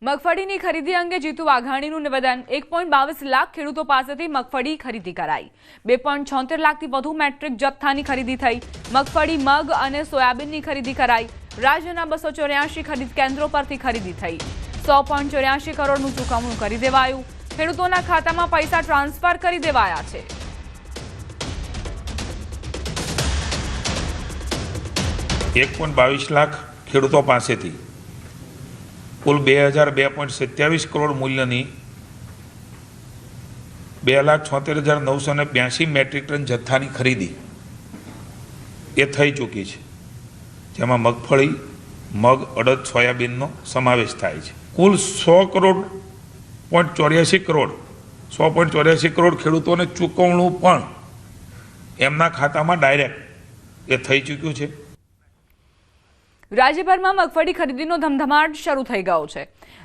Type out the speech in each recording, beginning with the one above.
મગફળીની ખરીદી અંગે જીતુ વાઘાણીનું નિવેદન 1.22 લાખ ખેડૂતો પાસેથી મગફળી ખરીદી કરાઈ 2.76 લાખથી વધુ મેટ્રિક જથ્થાની ખરીદી થઈ મગફળી મગ અને સોયાબીનની ખરીદી કરાઈ રાજ્યના 284 ખરીદ કેન્દ્રો પરથી ખરીદી થઈ 100.84 કરોડનું ચૂકવણું કરી દેવાયું ખેડૂતોના ખાતામાં પૈસા ટ્રાન્સફર કરી દેવાયા છે 1.22 લાખ ખેડૂતો પાસેથી कुल 2002.27 करोड़ मूल्यनी 2,76,982 मेट्रिक टन जत्थानी खरीदी ए थई चूकी है जेमां मगफળી मग अड़द सोयाबीननो समावेश थाय छे कुल 100.84 करोड़ खेडूतोने चूकवणुं पण एमना खातामां डायरेक्ट ए थई चूक्युं छे। રાજ્યભરમાં મગફળી ખરીદીનો ધમધમાટ શરૂ થઈ ગયો છે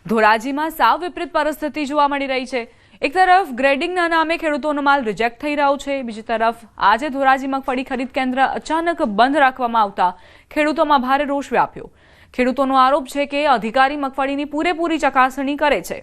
ધોરાજીમાં સાવ વિપરીત પરિસ્થિતિ જોવા મળી રહી છે એક તરફ ગ્રેડિંગના નામે ખેડૂતોનો માલ રિજેક્ટ થઈ રહ્યો છે બીજી તરફ આજે ધોરાજી મગફળી ખરીદ કેન્દ્ર અચાનક બંધ રાખવામાં આવતા ખેડૂતોમાં ભારે રોષ વ્યાપ્યો ખેડૂતોનો આરોપ છે કે અધિકારી મગફળીની પૂરેપૂરી ચકાસણી કરે છે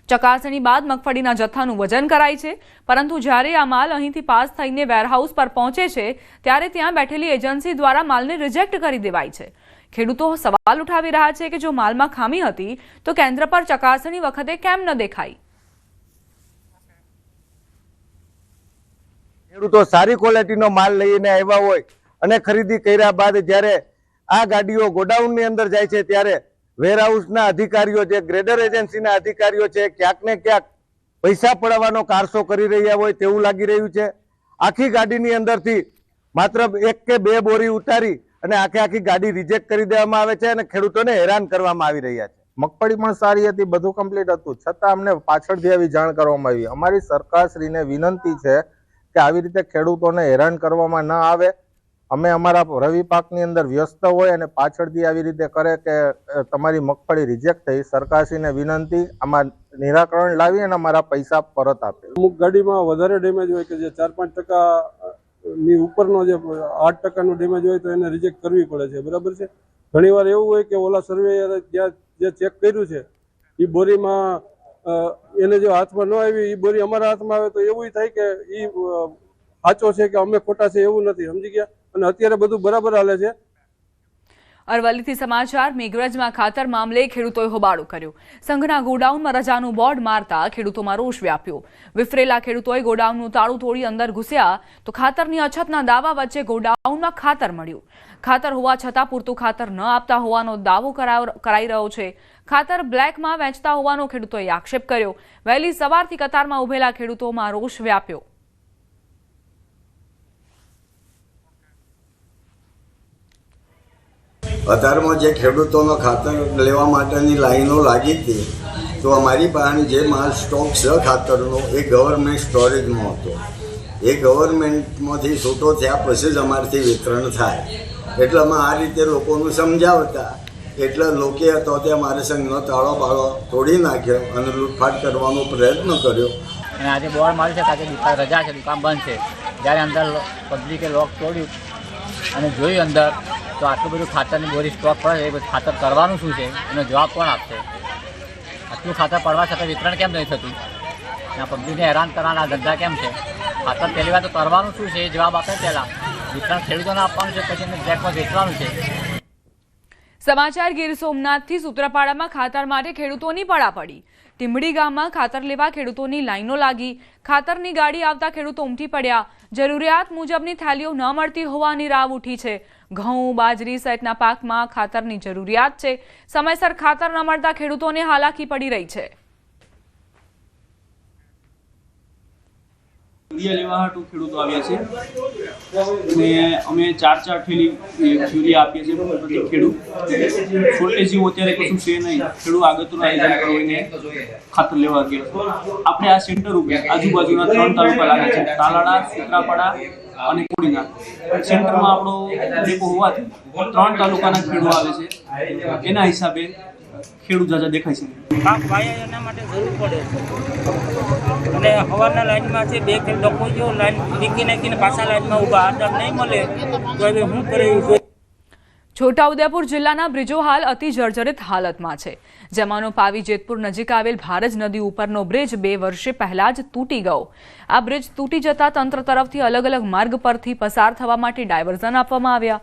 ચકાસણી બાદ મગફળીના જથ્થાનું વજન કરાય છે પરંતુ જ્યારે આ માલ અહીંથી પાસ થઈને વેરહાઉસ પર પહોંચે છે ત્યારે ત્યાં બેઠેલી એજન્સી દ્વારા માલને રિજેક્ટ કરી દેવાય છે ખેડૂતો સવાલ ઉઠાવી રહ્યા છે કે જો માલમાં ખામી હતી તો કેન્દ્ર પર ચકાસણી વખતે કેમ ન દેખાઈ ખેડૂતો સારી ક્વોલિટીનો માલ લઈને આવ્યા હોય અને ખરીદી કર્યા બાદ જ્યારે આ ગાડીઓ ગોડાઉનની અંદર જાય છે ત્યારે વેરહાઉસના અધિકારીઓ જે ગ્રેડર એજન્સીના અધિકારીઓ છે ક્યાંક ને ક્યાંક પૈસા પડાવવાનો કારસો કરી રહ્યા હોય તેવું લાગી રહ્યું છે આખી ગાડીની અંદરથી માત્ર 1 કે 2 બોરી ઉતારી અને આખી ગાડી રિજેક્ટ કરી દેવામાં આવે છે અને ખેડૂતોને હેરાન કરવામાં આવી રહ્યા છે। મગફળી પણ સારી હતી બધું કમ્પ્લીટ હતું છતાં અમને પાછળથી આવી જાણ કરવામાં આવી અમારી સરકારશ્રીને વિનંતી છે કે આવી રીતે ખેડૂતોને હેરાન કરવામાં ન આવે અમે અમારા રવિ પાકની અંદર વ્યસ્ત હોય અને પાછળથી આવી રીતે કરે કે તમારી મગફળી રિજેક્ટ થઈ સરકારશ્રીને વિનંતી આમાં નિરાકરણ લાવી અને અમારા પૈસા પરત આપે। અમુક ગાડીમાં વધારે ડેમેજ હોય કે જે 4-5% ની ઉપરનો જે 8%નું ડેમેજ હોય તો એને રિજેક્ટ કરવી પડે છે બરાબર છે। ઘણીવાર એવું હોય કે ઓલા સર્વેયરે ત્યાં જે ચેક કર્યું છે એ બોરીમાં એને જો હાથમાં ન આવી એ બોરી અમારા હાથમાં આવે તો એવું થાય કે એ સાચો છે કે અમે ખોટા છે એવું નથી સમજી ગયા અને અત્યારે બધું બરાબર હાલે છે। અરવલ્લીથી સમાચાર મેઘરજમાં ખાતર મામલે ખેડૂતોએ હોબાળો કર્યો સંઘના ગોડાઉનમાં રજાનું બોર્ડ મારતા ખેડૂતોમાં રોષ વ્યાપ્યો વિફરેલા ખેડૂતોએ ગોડાઉનનું તાળું તોડી અંદર ઘૂસ્યા તો ખાતરની અછતના દાવા વચ્ચે ગોડાઉનમાં ખાતર મળ્યું ખાતર હોવા છતાં પૂરતું ખાતર ન આપતા હોવાનો દાવો કરાઈ રહ્યો છે ખાતર બ્લેકમાં વેચતા હોવાનો ખેડૂતોએ આક્ષેપ કર્યો વહેલી સવારથી કતારમાં ઉભેલા ખેડૂતોમાં રોષ વ્યાપ્યો। અત્યારમાં જે ખેડૂતોનો ખાતર લેવા માટેની લાઈનો લાગી હતી તો અમારી પાસે જે માલ સ્ટોક છે ખાતરનો એ ગવર્મેન્ટ સ્ટોરેજમાં હતો એ ગવર્મેન્ટમાંથી છૂટો થયા પછી જ અમારાથી વિતરણ થાય એટલે અમે આ રીતે લોકોનું સમજાવતા એટલે લોકે હતો તે અમારે સંઘનો તાળો બાળો તોડી નાખ્યો અને લૂંટફાટ કરવાનો પ્રયત્ન કર્યો અને આજે બોર્ડ માર્યું છે કે દુકાન રજા છે દુકાન બંધ છે જ્યારે અંદર પબ્લિકે લોક તોડ્યું અને જોયું અંદર તો આટલું બધું ખાતરની બોરી સ્ટોક પડે એ ખાતર કરવાનું શું છે એનો જવાબ કોણ આપશે આટલું ખાતર પડવા છતાં વિતરણ કેમ નહીં થતું આ પબ્લિકને હેરાન કરવાના ધંધા કેમ છે ખાતર પહેલી વાર તો કરવાનું શું છે એ જવાબ આપે પહેલાં વિતરણ ખેડૂતોને આપવાનું છે પછી એને બ્લેકમાં વેચવાનું છે। સમાચાર ગીર સોમનાથથી સૂત્રાપાડામાં ખાતર માટે ખેડૂતોની પડાપડી ટીમડી ગામમાં ખાતર લેવા ખેડૂતોની લાઈનો લાગી ખાતરની ગાડી આવતા ખેડૂતો ઉમટી પડ્યા જરૂરિયાત મુજબની થેલીઓ ન મળતી હોવાની રાવ ઉઠી છે ઘઉં બાજરી સહિતના પાકમાં ખાતરની જરૂરિયાત છે સમયસર ખાતર ન મળતા ખેડૂતોને હાલાકી પડી રહી છે। યુરિયા લેવા હાટું ખેડૂતો આવ્યા છે અને અમે 4 ઠેલી યુરિયા આપીએ છીએ પ્રતિ ખેડૂત શોર્ટેજ જેવું અત્યારે કશું છે નહીં ખેડૂત આગળનું આયોજન કરીને ખાતર લેવા ગયા આપણે આ સેન્ટર ઉપર આજુબાજુના 3 તાલુકા લાગે છે તાલાળા સૂત્રાપાડા અને કોડીના સેન્ટરમાં આપણો ડેપો હોવાથી 3 તાલુકાના ખેડૂતો આવે છે એના હિસાબે ખેડૂત જાજા દેખાય છે પાક વાયા એના માટે જરૂર પડે અને હવારના લાઈનમાં છે 2 ખેડ ડકો જો લાઈન નીકળી નાખીને પાછા લાઈનમાં ઊભા આદર નહીં મળે તો હવે શું કરે છોટાઉદેપુર જિલ્લાના બ્રિજો હાલ અતિ જર્જરિત હાલતમાં છે, જેમાંનો પાવી જેતપુર નજીક આવેલ ભારજ નદી ઉપરનો બ્રિજ 2 વર્ષ પહેલા જ તૂટી ગયો. આ બ્રિજ તૂટી જતા તંત્ર તરફથી અલગ અલગ માર્ગ પરથી પસાર થવા માટે ડાયવર્ઝન આપવામાં આવ્યા.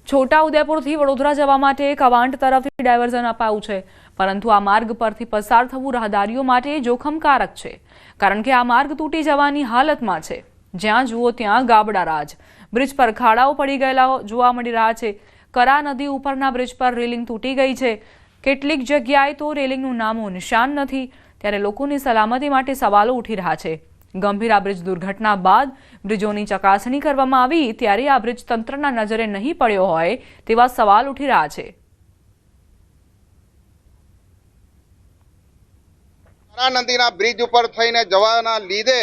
છોટાઉદેપુરથી વડોદરા જવા માટે કવાંટ તરફથી ડાયવર્ઝન અપાયું છે, પરંતુ આ માર્ગ પરથી પસાર થવું રાહદારીઓ માટે જોખમકારક છે, કારણ કે આ માર્ગ તૂટી જવાની હાલતમાં છે. જ્યાં જુઓ ત્યાં ગાબડા રાજ. બ્રિજ પર ખાડાઓ પડી ગયેલા જોવા મળી રહ્યા છે. કરા નદી ઉપરના બ્રિજ પર રેલિંગ તૂટી ગઈ છે. કેટલીક જગ્યાએ તો રેલિંગનું નામો નિશાન નથી, ત્યારે લોકોની સલામતી માટે સવાલો ઉઠી રહ્યા છે. ગંભીર આ બ્રિજ દુર્ઘટના બાદ બ્રિજોની ચકાસણી કરવામાં આવી ત્યારે આ બ્રિજ તંત્રના નજરે નહીં પડ્યો હોય તેવા સવાલ ઉઠી રહ્યા છે. કરા નદીના બ્રિજ ઉપર થઈને જવાના લીધે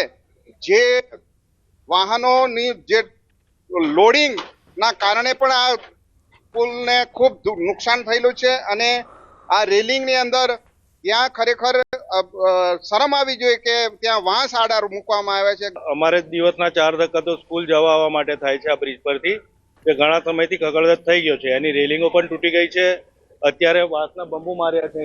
જે વાહનોની જે લોડિંગ ના કારણે પણ આ પુલને ખૂબ નુકસાન થયેલું છે અને આ રેલિંગની અંદર ત્યાં ખરેખર શરમ આવી જોઈએ કે ત્યાં વાંસ આડા મૂકવામાં આવ્યા છે. અમારે દિવસના 4 ધક્કા તો સ્કૂલ જવા આવવા માટે થાય છે આ બ્રિજ પરથી, જે ઘણા સમયથી કકડરજ થઈ ગયો છે. એની રેલિંગો પણ તૂટી ગઈ છે. અત્યારે વાંસના બંબુ માર્યા છે